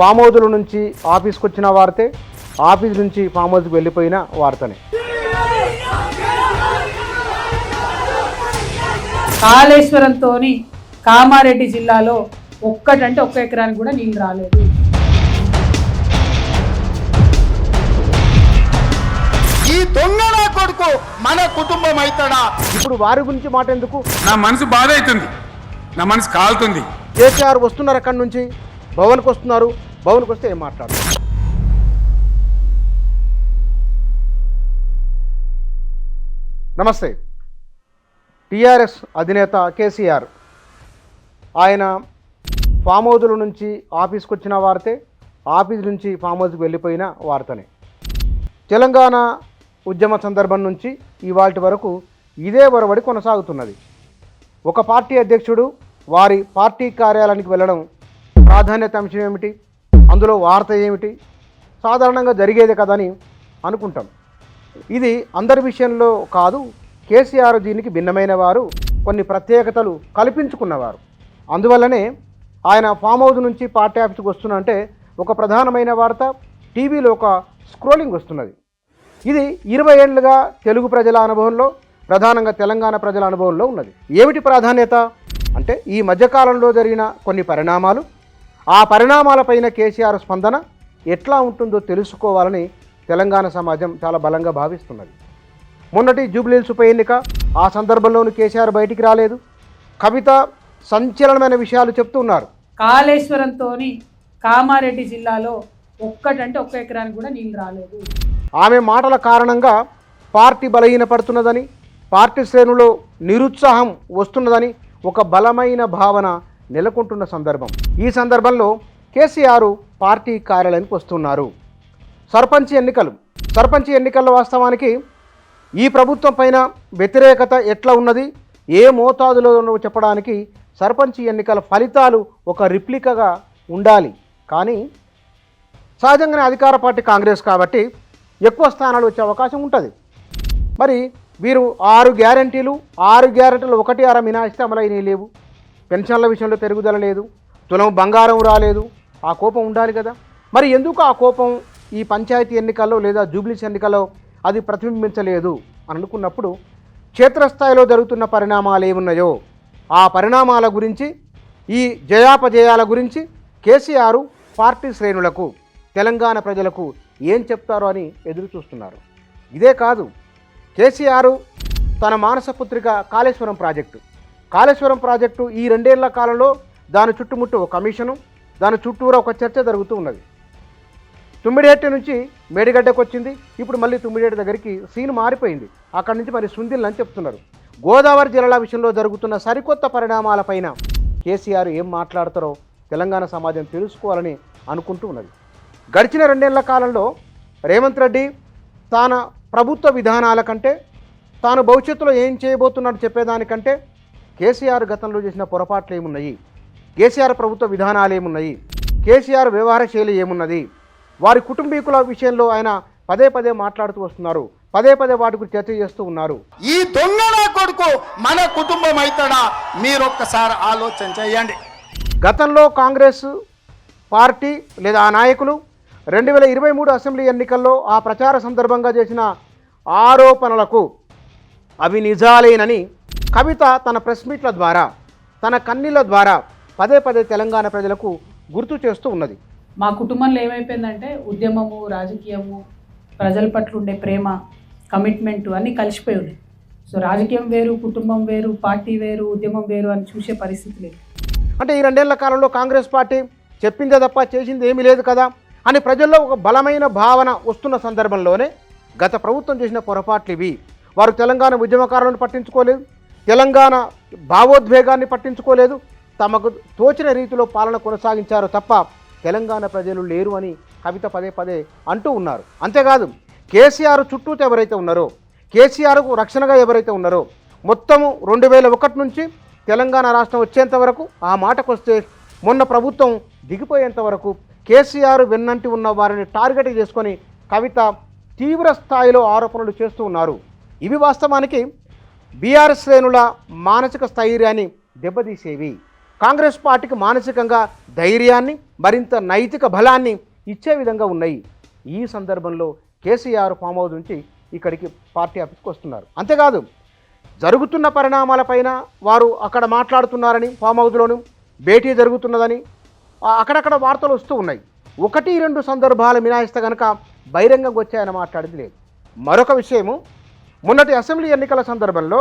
Form హౌస్ల నుంచి ఆఫీస్కి వచ్చిన వార్తే, ఆఫీస్ నుంచి ఫామ్ హౌస్కి వెళ్ళిపోయిన వార్తనే. కాళేశ్వరంతో కామారెడ్డి జిల్లాలో ఒక్క ఎకరానికి కూడా నీళ్ళు రాలేదు. ఈ దొంగ నా కొడుకు మన కుటుంబం అవుతాడా? ఇప్పుడు వారి గురించి మాట ఎందుకు? నా మనసు బాధ అవుతుంది, నా మనసు కాలుతుంది. కేసీఆర్ వస్తున్నారు అక్కడి నుంచి, భవన్కి వస్తున్నారు. భవన్కి వస్తే ఏం మాట్లాడు? నమస్తే. టీఆర్ఎస్ అధినేత కేసీఆర్ ఆయన ఫామ్ హౌస్ల నుంచి ఆఫీస్కి వచ్చిన వార్తే, ఆఫీస్ నుంచి ఫామ్ హౌస్కి వెళ్ళిపోయిన వార్తనే. తెలంగాణ ఉద్యమ సందర్భం నుంచి ఇవాల్టి వరకు ఇదే వరవడి కొనసాగుతున్నది. ఒక పార్టీ అధ్యక్షుడు వారి పార్టీ కార్యాలయానికి వెళ్ళడం ప్రాధాన్యత అంశం ఏమిటి, అందులో వార్త ఏమిటి, సాధారణంగా జరిగేదే కదా అని అనుకుంటాం. ఇది అందరి విషయంలో కాదు. కేసీఆర్ దీనికి భిన్నమైన వారు, కొన్ని ప్రత్యేకతలు కల్పించుకున్నవారు. అందువల్లనే ఆయన ఫామ్ హౌస్ నుంచి పార్టీ ఆఫీస్కి వస్తున్నంటే ఒక ప్రధానమైన వార్త టీవీలో ఒక స్క్రోలింగ్ వస్తున్నది. ఇది 20 ఏళ్లుగా తెలుగు ప్రజల అనుభవంలో, ప్రధానంగా తెలంగాణ ప్రజల అనుభవంలో ఉన్నది. ఏమిటి ప్రాధాన్యత అంటే ఈ మధ్యకాలంలో జరిగిన కొన్ని పరిణామాలు, ఆ పరిణామాలపైన కేసీఆర్ స్పందన ఎట్లా ఉంటుందో తెలుసుకోవాలని తెలంగాణ సమాజం చాలా బలంగా భావిస్తున్నది. మొన్నటి జూబ్లీహిల్స్ ఉప ఎన్నిక, ఆ సందర్భంలోనూ కేసీఆర్ బయటికి రాలేదు. కవిత సంచలనమైన విషయాలు చెప్తున్నారు. కాళేశ్వరంతో కామారెడ్డి జిల్లాలో ఒక్క ఎకరానికి కూడా నీళ్ళు రాలేదు. ఆమె మాటల కారణంగా పార్టీ బలహీనపడుతున్నదని, పార్టీ శ్రేణులో నిరుత్సాహం వస్తున్నదని ఒక బలమైన భావన నెలకొంటున్న సందర్భం. ఈ సందర్భంలో కేసీఆర్ పార్టీ కార్యాలయానికి వస్తున్నారు. సర్పంచ్ ఎన్నికల్లో వాస్తవానికి ఈ ప్రభుత్వం పైన వ్యతిరేకత ఎట్లా ఉన్నది, ఏ మోతాదులో చెప్పడానికి సర్పంచ్ ఎన్నికల ఫలితాలు ఒక రిప్లికగా ఉండాలి. కానీ సహజంగానే అధికార పార్టీ కాంగ్రెస్ కాబట్టి ఎక్కువ స్థానాలు వచ్చే అవకాశం ఉంటుంది. మరి వీరు 6 గ్యారంటీలు 1 అర మినాయిస్తే అమలైనవి లేవు. పెన్షన్ల విషయంలో పెరుగుదల లేదు, తులం బంగారం రాలేదు. ఆ కోపం ఉండాలి కదా. మరి ఎందుకు ఆ కోపం ఈ పంచాయతీ ఎన్నికల్లో లేదా జూబ్లీస్ ఎన్నికల్లో అది ప్రతిబింబించలేదు అని అనుకున్నప్పుడు, క్షేత్రస్థాయిలో జరుగుతున్న పరిణామాలు ఏమున్నాయో ఆ పరిణామాల గురించి, ఈ జయాపజయాల గురించి కేసీఆర్ పార్టీ శ్రేణులకు, తెలంగాణ ప్రజలకు ఏం చెప్తారో అని ఎదురు చూస్తున్నారు. ఇదే కాదు, కేసీఆర్ తన మానసపుత్రిక కాళేశ్వరం ప్రాజెక్టు ఈ 2 ఏళ్ల కాలంలో దాని చుట్టుముట్టు ఒక కమిషను, దాని చుట్టూరా ఒక చర్చ జరుగుతూ ఉన్నది. తుమ్మిడిహెట్టి నుంచి మేడిగడ్డకు వచ్చింది, ఇప్పుడు మళ్ళీ తుమ్మిడిహెట్టి దగ్గరికి సీన్ మారిపోయింది. అక్కడి నుంచి మరి సుందిల్ అని చెప్తున్నారు. గోదావరి జిల్లాల విషయంలో జరుగుతున్న సరికొత్త పరిణామాలపైన కేసీఆర్ ఏం మాట్లాడతారో తెలంగాణ సమాజం తెలుసుకోవాలని అనుకుంటూ ఉన్నది. గడిచిన 2 ఏళ్ల కాలంలో రేవంత్ రెడ్డి తన ప్రభుత్వ విధానాల కంటే, తాను భవిష్యత్తులో ఏం చేయబోతున్నాడు చెప్పేదానికంటే కేసీఆర్ గతంలో చేసిన పొరపాట్లు ఏమున్నాయి, కేసీఆర్ ప్రభుత్వ విధానాలు ఏమున్నాయి, కేసీఆర్ వ్యవహార శైలి ఏమున్నది, వారి కుటుంబీకుల విషయంలో ఆయన పదే మాట్లాడుతూ వస్తున్నారు, పదే వాటి గురించి చర్చ చేస్తూ ఉన్నారు. ఈ దొంగ నా కొడుకు మన కుటుంబం అవుతాడా? మీరొక్కసారి ఆలోచన చేయండి. గతంలో కాంగ్రెస్ పార్టీ లేదా ఆ నాయకులు 2023 అసెంబ్లీ ఎన్నికల్లో ఆ ప్రచార సందర్భంగా చేసిన ఆరోపణలకు అవి నిజాలేనని కవిత తన ప్రెస్ మీట్ల ద్వారా, తన కన్నీళ్ల ద్వారా పదే తెలంగాణ ప్రజలకు గుర్తు చేస్తూ ఉన్నది. మా కుటుంబంలో ఏమైపోయిందంటే ఉద్యమము, రాజకీయము, ప్రజల పట్ల ఉండే ప్రేమ, కమిట్మెంట్ అన్నీ కలిసిపోయి ఉన్నాయి. సో రాజకీయం వేరు, కుటుంబం వేరు, పార్టీ వేరు, ఉద్యమం వేరు అని చూసే పరిస్థితి లేదు. అంటే ఈ 2 ఏళ్ల కాలంలో కాంగ్రెస్ పార్టీ చెప్పిందే తప్ప చేసింది ఏమీ లేదు కదా అని ప్రజల్లో ఒక బలమైన భావన వస్తున్న సందర్భంలోనే గత ప్రభుత్వం చేసిన పొరపాట్లు ఇవి. వారు తెలంగాణ ఉద్యమకారులను పట్టించుకోలేదు, తెలంగాణ భావోద్వేగాన్ని పట్టించుకోలేదు, తమకు తోచిన రీతిలో పాలన కొనసాగించారు తప్ప తెలంగాణ ప్రజలు లేరు అని కవిత పదే అంటూ ఉన్నారు. అంతేకాదు, కేసీఆర్ చుట్టూతో ఎవరైతే ఉన్నారో, కేసీఆర్కు రక్షణగా ఎవరైతే ఉన్నారో, మొత్తము 2001 నుంచి తెలంగాణ రాష్ట్రం వచ్చేంత వరకు, ఆ మాటకు వస్తే మొన్న ప్రభుత్వం దిగిపోయేంత వరకు కేసీఆర్ వెన్నంటి ఉన్న వారిని టార్గెట్ చేసుకొని కవిత తీవ్ర స్థాయిలో ఆరోపణలు చేస్తూ ఉన్నారు. ఇవి వాస్తవానికి బీఆర్ఎస్ శ్రేణుల మానసిక స్థైర్యాన్ని దెబ్బతీసేవి. కాంగ్రెస్ పార్టీకి మానసికంగా ధైర్యాన్ని మరింత నైతిక బలాన్ని ఇచ్చే విధంగా ఉన్నాయి. ఈ సందర్భంలో కేసీఆర్ ఫామ్ హౌస్ నుంచి ఇక్కడికి పార్టీ ఆఫీస్కి వస్తున్నారు. అంతేకాదు జరుగుతున్న పరిణామాలపైన వారు అక్కడ మాట్లాడుతున్నారని, ఫామ్ హౌస్లోనూ భేటీ జరుగుతున్నదని అక్కడక్కడ వార్తలు వస్తూ ఉన్నాయి. 1-2 సందర్భాలు మినాయిస్తే కనుక బహిరంగంగా వచ్చాయని మాట్లాడింది లేదు. మరొక విషయము, మొన్నటి అసెంబ్లీ ఎన్నికల సందర్భంలో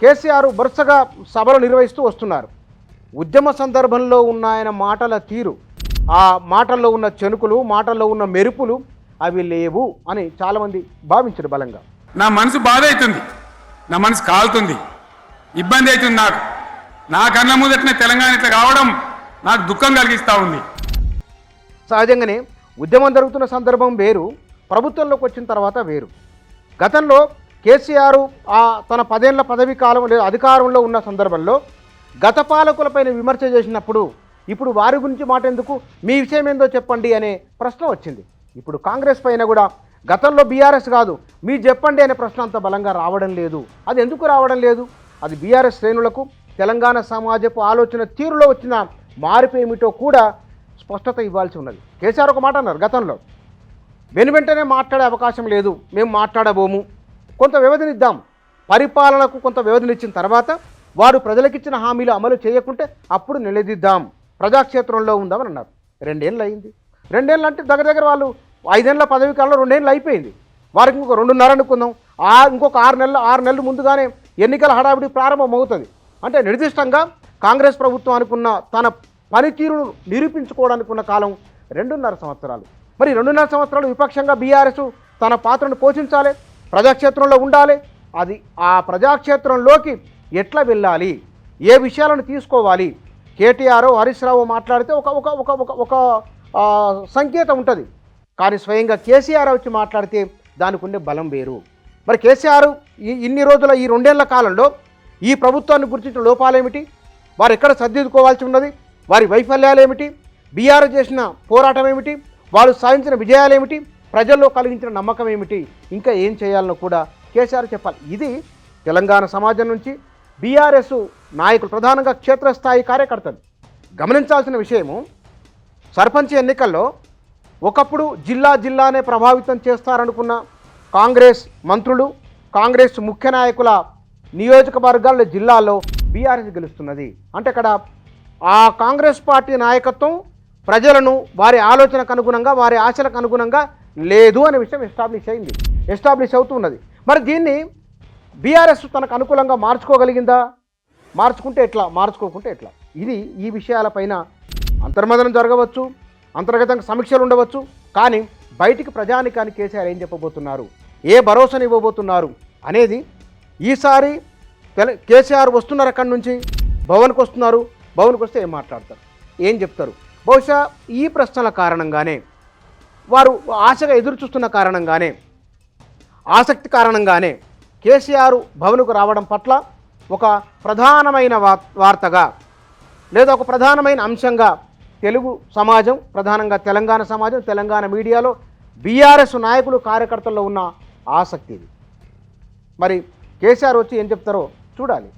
కేసీఆర్ వరుసగా సభలు నిర్వహిస్తూ వస్తున్నారు. ఉద్యమ సందర్భంలో ఉన్న ఆయన మాటల తీరు, ఆ మాటల్లో ఉన్న చెనుకులు, మాటల్లో ఉన్న మెరుపులు అవి లేవు అని చాలామంది భావించారు బలంగా. నా మనసు బాధ అవుతుంది, నా మనసు కాలుతుంది, ఇబ్బంది అవుతుంది. నా కళ్ళ ముందటనే తెలంగాణ ఇట్లా కావడం నాకు దుఃఖం కలిగిస్తూ ఉంది. సహజంగానే ఉద్యమం జరుగుతున్న సందర్భం వేరు, ప్రభుత్వంలోకి వచ్చిన తర్వాత వేరు. గతంలో కేసీఆర్ తన 10 ఏళ్ల పదవీ కాలం లేదా అధికారంలో ఉన్న సందర్భంలో గత పాలకులపైన విమర్శ చేసినప్పుడు ఇప్పుడు వారి గురించి మాట ఎందుకు, మీ విషయం ఏందో చెప్పండి అనే ప్రశ్న వచ్చింది. ఇప్పుడు కాంగ్రెస్ పైన కూడా గతంలో బీఆర్ఎస్ కాదు మీరు చెప్పండి అనే ప్రశ్న అంత బలంగా రావడం లేదు. అది ఎందుకు రావడం లేదు? అది బీఆర్ఎస్ శ్రేణులకు తెలంగాణ సమాజపు ఆలోచన తీరులో వచ్చిన మార్పు ఏమిటో కూడా స్పష్టత ఇవ్వాల్సి ఉన్నది. కేసీఆర్ ఒక మాట అన్నారు గతంలో, వెంటనే మాట్లాడే అవకాశం లేదు, మేము మాట్లాడబోము, కొంత వ్యవధినిద్దాం, పరిపాలనకు కొంత వ్యవధినిచ్చిన తర్వాత వారు ప్రజలకిచ్చిన హామీలు అమలు చేయకుంటే అప్పుడు నిలదీద్దాం, ప్రజాక్షేత్రంలో ఉందామని అన్నారు. 2 ఏళ్ళు అయింది. 2 ఏళ్ళు అంటే దగ్గర వాళ్ళు 5 ఏళ్ల పదవి కాలంలో 2 ఏళ్ళు అయిపోయింది. వారికి ఇంకొక 2.5 అనుకుందాం, ఇంకొక 6 నెలలు ముందుగానే ఎన్నికల హడావిడి ప్రారంభమవుతుంది. అంటే నిర్దిష్టంగా కాంగ్రెస్ ప్రభుత్వం అనుకున్న తన పనితీరును నిరూపించుకోవడానికి ఉన్న కాలం 2.5 సంవత్సరాలు. మరి 2.5 సంవత్సరాలు విపక్షంగా బీఆర్ఎస్ తన పాత్రను పోషించాలి, ప్రజాక్షేత్రంలో ఉండాలి. అది ఆ ప్రజాక్షేత్రంలోకి ఎట్లా వెళ్ళాలి, ఏ విషయాలను తీసుకోవాలి, కేటీఆర్ హరీష్ రావు మాట్లాడితే ఒక సంకేతం ఉంటుంది. కానీ స్వయంగా కేసీఆర్ వచ్చి మాట్లాడితే దానికి ఉండే బలం వేరు. మరి కేసీఆర్ ఇన్ని రోజుల ఈ 2 ఏళ్ల కాలంలో ఈ ప్రభుత్వాన్ని గుర్తించిన లోపాలేమిటి, వారు ఎక్కడ సర్దిద్దుకోవాల్సి ఉన్నది, వారి వైఫల్యాలు ఏమిటి, బీఆర్ చేసిన పోరాటం ఏమిటి, వారు సాధించిన విజయాలు ఏమిటి, ప్రజల్లో కలిగించిన నమ్మకం ఏమిటి, ఇంకా ఏం చేయాలనో కూడా కేసీఆర్ చెప్పాలి. ఇది తెలంగాణ సమాజం నుంచి బీఆర్ఎస్ నాయకులు, ప్రధానంగా క్షేత్రస్థాయి కార్యకర్తలు గమనించాల్సిన విషయము, సర్పంచ్ ఎన్నికల్లో ఒకప్పుడు జిల్లానే ప్రభావితం చేస్తారనుకున్న కాంగ్రెస్ మంత్రులు, కాంగ్రెస్ ముఖ్య నాయకుల నియోజకవర్గాల జిల్లాల్లో బీఆర్ఎస్ గెలుస్తున్నది. అంటే అక్కడ ఆ కాంగ్రెస్ పార్టీ నాయకత్వం ప్రజలను వారి ఆలోచనకు అనుగుణంగా, వారి ఆశలకు అనుగుణంగా లేదు అనే విషయం ఎస్టాబ్లిష్ అవుతున్నది. మరి దీన్ని బీఆర్ఎస్ తనకు అనుకూలంగా మార్చుకోగలిగిందా? మార్చుకుంటే ఎట్లా, మార్చుకోకుంటే ఎట్లా? ఈ విషయాలపైన అంతర్మదనం జరగవచ్చు, అంతర్గతంగా సమీక్షలు ఉండవచ్చు. కానీ బయటికి ప్రజానికానికి కేసీఆర్ ఏం చెప్పబోతున్నారు, ఏ భరోసాను ఇవ్వబోతున్నారు అనేది ఈసారి కేసీఆర్ వస్తున్నారు, అక్కడి నుంచి భవన్కి వస్తున్నారు. భవన్కి వస్తే ఏం మాట్లాడతారు, ఏం చెప్తారు? బహుశా ఈ ప్రశ్నల కారణంగానే, వారు ఆశగా ఎదురు చూస్తున్న కారణంగానే, ఆసక్తి కారణంగానే కేసీఆర్ భవన్కు రావడం పట్ల ఒక ప్రధానమైన వార్తగా లేదా ఒక ప్రధానమైన అంశంగా తెలుగు సమాజం, ప్రధానంగా తెలంగాణ సమాజం, తెలంగాణ మీడియాలో బీఆర్ఎస్ నాయకులు, కార్యకర్తల్లో ఉన్న ఆసక్తి ఇది. మరి కేసీఆర్ వచ్చి ఏం చెప్తారో చూడాలి.